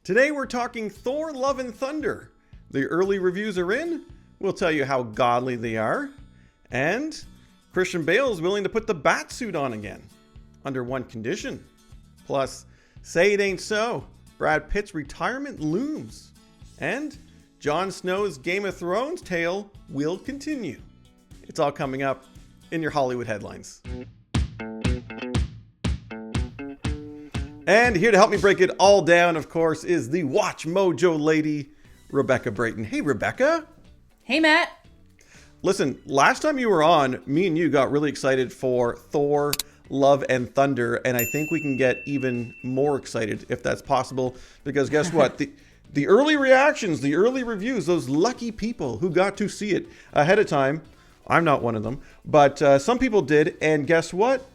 Today we're talking Thor, Love and Thunder. The early reviews are in. We'll tell you how godly they are. And Christian Bale is willing to put the bat suit on again. Under one condition. Plus, say it ain't so. Brad Pitt's retirement looms. And Jon Snow's Game of Thrones tale will continue. It's all coming up in your Hollywood headlines. And here to help me break it all down, of course, is the WatchMojo lady, Rebecca Brayton. Hey, Rebecca. Hey, Matt. Listen, last time you were on, me and you got really excited for Thor, Love and Thunder, and I think we can get even more excited if that's possible, because guess what? The early reactions, the early reviews, those lucky people who got to see it ahead of time, I'm not one of them, but some people did, and guess what?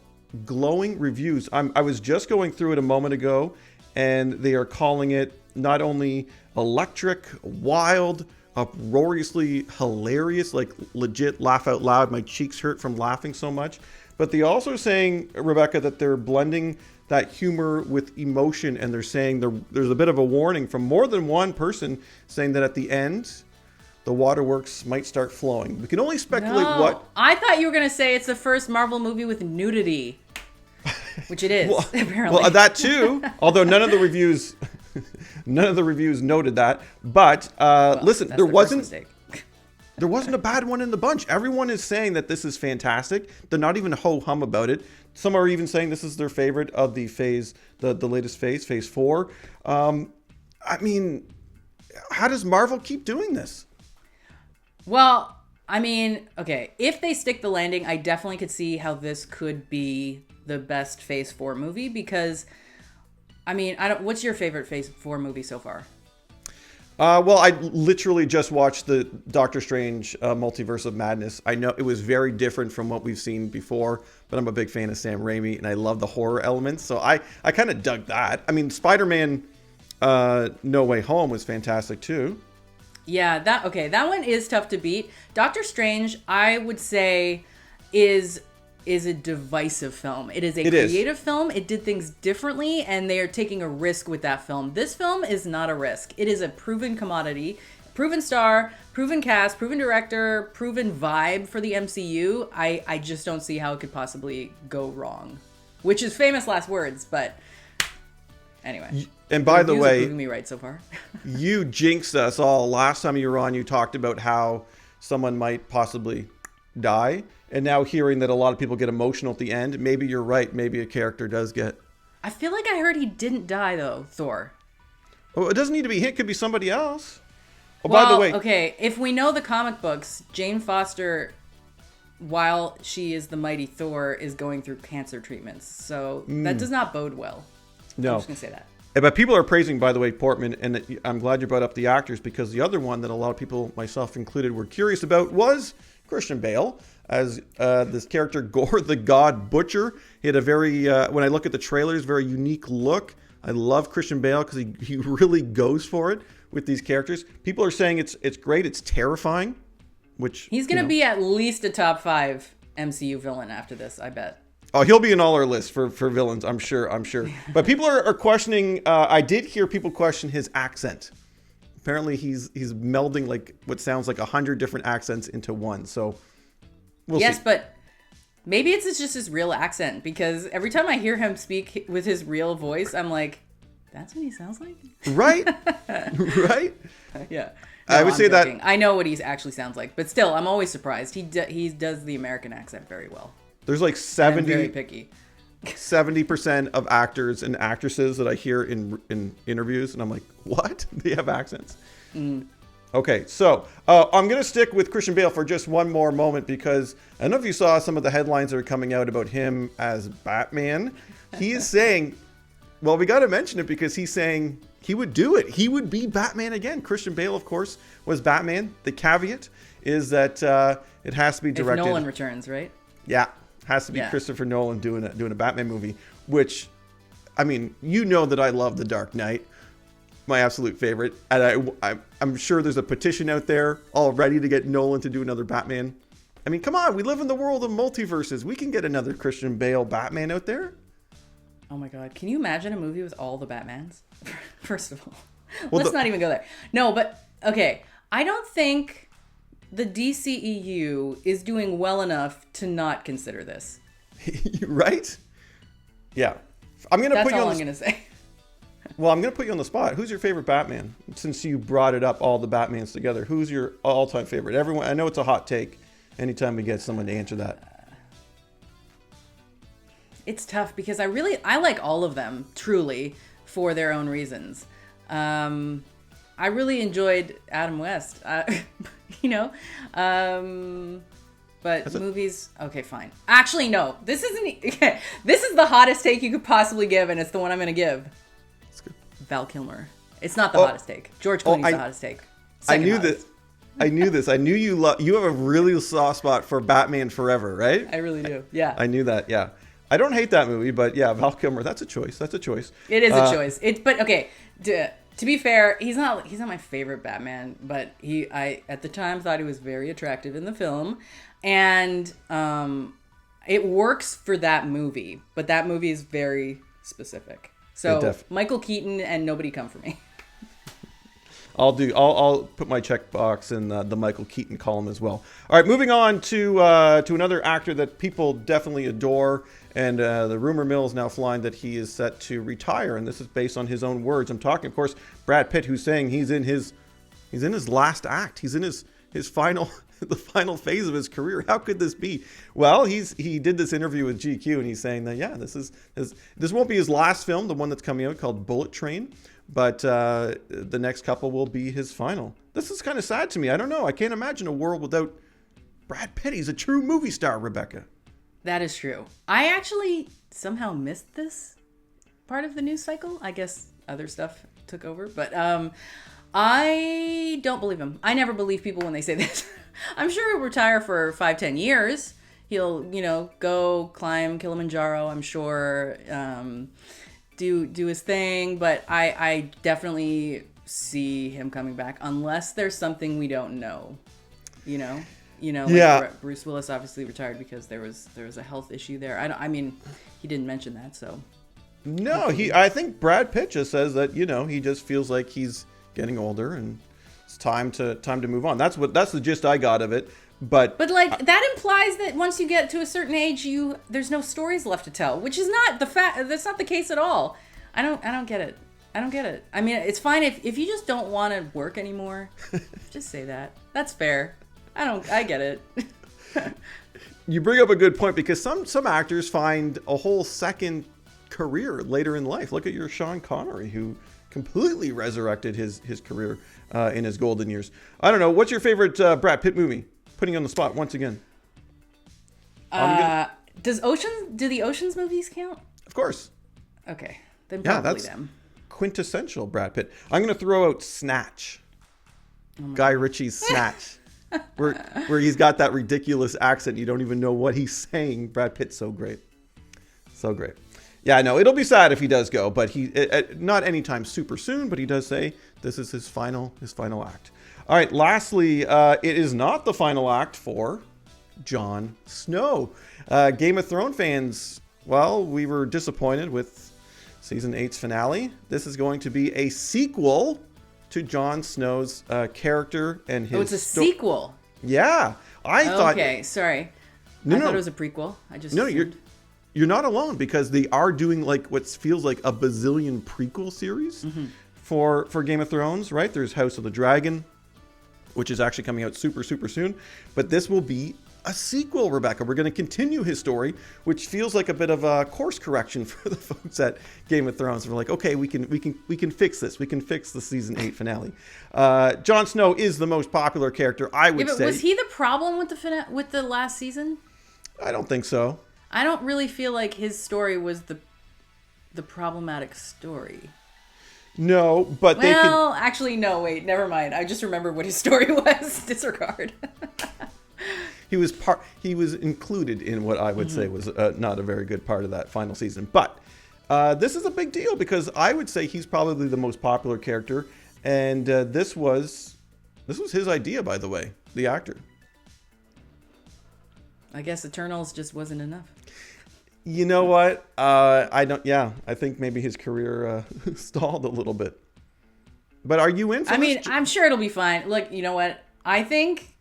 Glowing reviews. I was just going through it a moment ago, and they are calling it not only electric, wild, uproariously hilarious, like legit laugh out loud. My cheeks hurt from laughing so much. But they also saying, Rebecca, that they're blending that humor with emotion, and they're saying there's a bit of a warning from more than one person saying that at the end, the waterworks might start flowing. We can only speculate what. I thought you were going to say it's the first Marvel movie with nudity, which it is, apparently. Well, that too. Although none of the reviews noted that. But listen, there wasn't a bad one in the bunch. Everyone is saying that this is fantastic. They're not even ho-hum about it. Some are even saying this is their favorite of the phase, the latest phase 4. I mean, how does Marvel keep doing this? Well, I mean, okay, if they stick the landing, I definitely could see how this could be the best Phase 4 movie because, I mean, what's your favorite Phase 4 movie so far? Well, I literally just watched the Doctor Strange Multiverse of Madness. I know it was very different from what we've seen before, but I'm a big fan of Sam Raimi, and I love the horror elements, so I kind of dug that. I mean, Spider-Man No Way Home was fantastic, too. Yeah, that one is tough to beat. Doctor Strange, I would say, is a divisive film. It is a creative film. It did things differently, and they are taking a risk with that film. This film is not a risk. It is a proven commodity, proven star, proven cast, proven director, proven vibe for the MCU. I just don't see how it could possibly go wrong, which is famous last words, but anyway. And by the way, proving me right so far. You jinxed us all. Last time you were on, you talked about how someone might possibly die. And now hearing that a lot of people get emotional at the end, maybe you're right. Maybe a character does get. I feel like I heard he didn't die, though, Thor. Oh, it doesn't need to be him. It could be somebody else. Oh, well, by the way. Okay, if we know the comic books, Jane Foster, while she is the mighty Thor, is going through cancer treatments. So that does not bode well. No. I'm just going to say that. But people are praising, by the way, Portman, and I'm glad you brought up the actors, because the other one that a lot of people, myself included, were curious about was Christian Bale as this character, Gorr the God Butcher. He had a very, when I look at the trailers, very unique look. I love Christian Bale because he really goes for it with these characters. People are saying it's great, it's terrifying, which... He's going to be at least a top 5 MCU villain after this, I bet. Oh, he'll be in all our lists for villains, I'm sure. But people are questioning, I did hear people question his accent. Apparently he's melding like what sounds like 100 different accents into one. So we'll see. Yes, but maybe it's just his real accent, because every time I hear him speak with his real voice, I'm like, that's what he sounds like? Right? Right? Yeah. No, I would say joking. I know what he actually sounds like, but still, I'm always surprised. He does the American accent very well. There's like 70. I'm very picky. 70% of actors and actresses that I hear in interviews, and I'm like, what? They have accents. Okay, so I'm going to stick with Christian Bale for just one more moment, because I don't know if you saw some of the headlines that are coming out about him as Batman. He is saying, well, we got to mention it because he's saying he would do it. He would be Batman again. Christian Bale, of course, was Batman. The caveat is that it has to be directed. If Nolan returns, right? Yeah. Has to be Christopher Nolan doing a Batman movie, which, I mean, you know that I love The Dark Knight, my absolute favorite, and I'm sure there's a petition out there all ready to get Nolan to do another Batman. I mean, come on, we live in the world of multiverses. We can get another Christian Bale Batman out there. Oh my God, can you imagine a movie with all the Batmans? First of all. Let's not even go there. No, but okay. I don't think the DCEU is doing well enough to not consider this. Right? Yeah. That's all I'm going to say. Well, I'm going to put you on the spot. Who's your favorite Batman? Since you brought it up, all the Batmans together. Who's your all-time favorite? Everyone, I know it's a hot take. Anytime we get someone to answer that. It's tough because I like all of them, truly, for their own reasons. I really enjoyed Adam West, but movies, okay, fine. Actually, no, this isn't, this is the hottest take you could possibly give, and it's the one I'm going to give. That's good. Val Kilmer. It's not the hottest take. George Clooney's the hottest take. I knew this. I knew this. I knew you have a really soft spot for Batman Forever, right? I really do. Yeah. I knew that. Yeah. I don't hate that movie, but yeah, Val Kilmer, that's a choice. That's a choice. It is a choice. But okay, to be fair, he's not my favorite Batman, but I at the time thought he was very attractive in the film, and it works for that movie, but that movie is very specific. So Michael Keaton and Nobody Come For Me. I'll put my checkbox in the Michael Keaton column as well. All right, moving on to another actor that people definitely adore, and the rumor mill is now flying that he is set to retire, and this is based on his own words. I'm talking, of course, Brad Pitt, who's saying he's in his last act. He's in his final the final phase of his career. How could this be? Well, he did this interview with GQ, and he's saying that this won't be his last film, the one that's coming out called Bullet Train. But the next couple will be his final. This is kind of sad to me. I don't know. I can't imagine a world without Brad Pitt. He's a true movie star, Rebecca. That is true. I actually somehow missed this part of the news cycle. I guess other stuff took over. But I don't believe him. I never believe people when they say this. I'm sure he'll retire for 5-10 years. He'll, go climb Kilimanjaro, I'm sure. Do his thing, but I definitely see him coming back unless there's something we don't know. Like Bruce Willis obviously retired because there was a health issue there. I mean, he didn't mention that, so. No, I think Brad Pitt just says that he just feels like he's getting older and it's time to move on. That's the gist I got of it. But that implies that once you get to a certain age, there's no stories left to tell, which is not that's not the case at all. I don't get it. I don't get it. I mean, it's fine if you just don't want to work anymore. Just say that. That's fair. I get it. You bring up a good point because some actors find a whole second career later in life. Look at your Sean Connery, who completely resurrected his career in his golden years. I don't know. What's your favorite Brad Pitt movie? Putting you on the spot once again. Do the Ocean's movies count? Of course. Okay, then probably that's them. Quintessential Brad Pitt. I'm going to throw out Snatch. Guy Ritchie's Snatch. where he's got that ridiculous accent. You don't even know what he's saying. Brad Pitt's so great. So great. Yeah, no, it'll be sad if he does go, but not anytime super soon, but he does say this is his final act. All right, lastly, it is not the final act for Jon Snow. Game of Thrones fans, well, we were disappointed with Season 8's finale. This is going to be a sequel to Jon Snow's character and his... Oh, it's a sequel? Yeah. I thought... Okay, sorry. I thought it was a prequel. No, you're not alone because they are doing like what feels like a bazillion prequel series for Game of Thrones, right? There's House of the Dragon, which is actually coming out super, super soon. But this will be a sequel, Rebecca. We're going to continue his story, which feels like a bit of a course correction for the folks at Game of Thrones. We're like, okay, we can fix this. We can fix the season 8 finale. Jon Snow is the most popular character, I would say. Was he the problem with the last season? I don't think so. I don't really feel like his story was the problematic story. No, but actually, no, wait, never mind. I just remembered what his story was. Disregard. He was included in what I would say was not a very good part of that final season. But this is a big deal because I would say he's probably the most popular character, and this was his idea, by the way, the actor. I guess Eternals just wasn't enough. You know what? I think maybe his career stalled a little bit. But are you in for I mean, I'm sure it'll be fine. Look, you know what? I think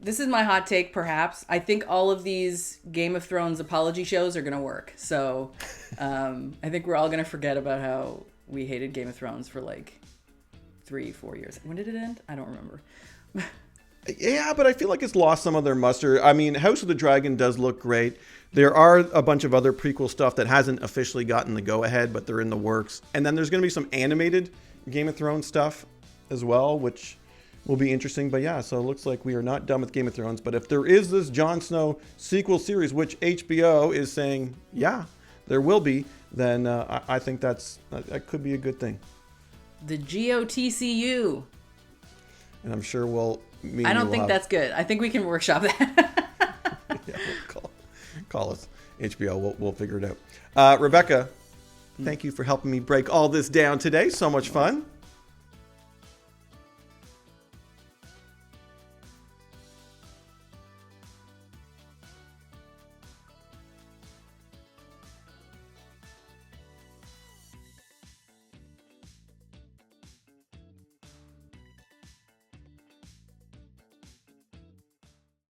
this is my hot take, perhaps. I think all of these Game of Thrones apology shows are going to work. So I think we're all going to forget about how we hated Game of Thrones for like 3-4 years. When did it end? I don't remember. Yeah, but I feel like it's lost some of their muster. I mean, House of the Dragon does look great. There are a bunch of other prequel stuff that hasn't officially gotten the go-ahead, but they're in the works. And then there's going to be some animated Game of Thrones stuff as well, which will be interesting. But yeah, so it looks like we are not done with Game of Thrones. But if there is this Jon Snow sequel series, which HBO is saying, yeah, there will be, then I think that could be a good thing. The GOTCU. And I'm sure I don't think that's good. I think we can workshop that. Yeah, call us HBO. We'll figure it out. Rebecca, thank you for helping me break all this down today. So much fun.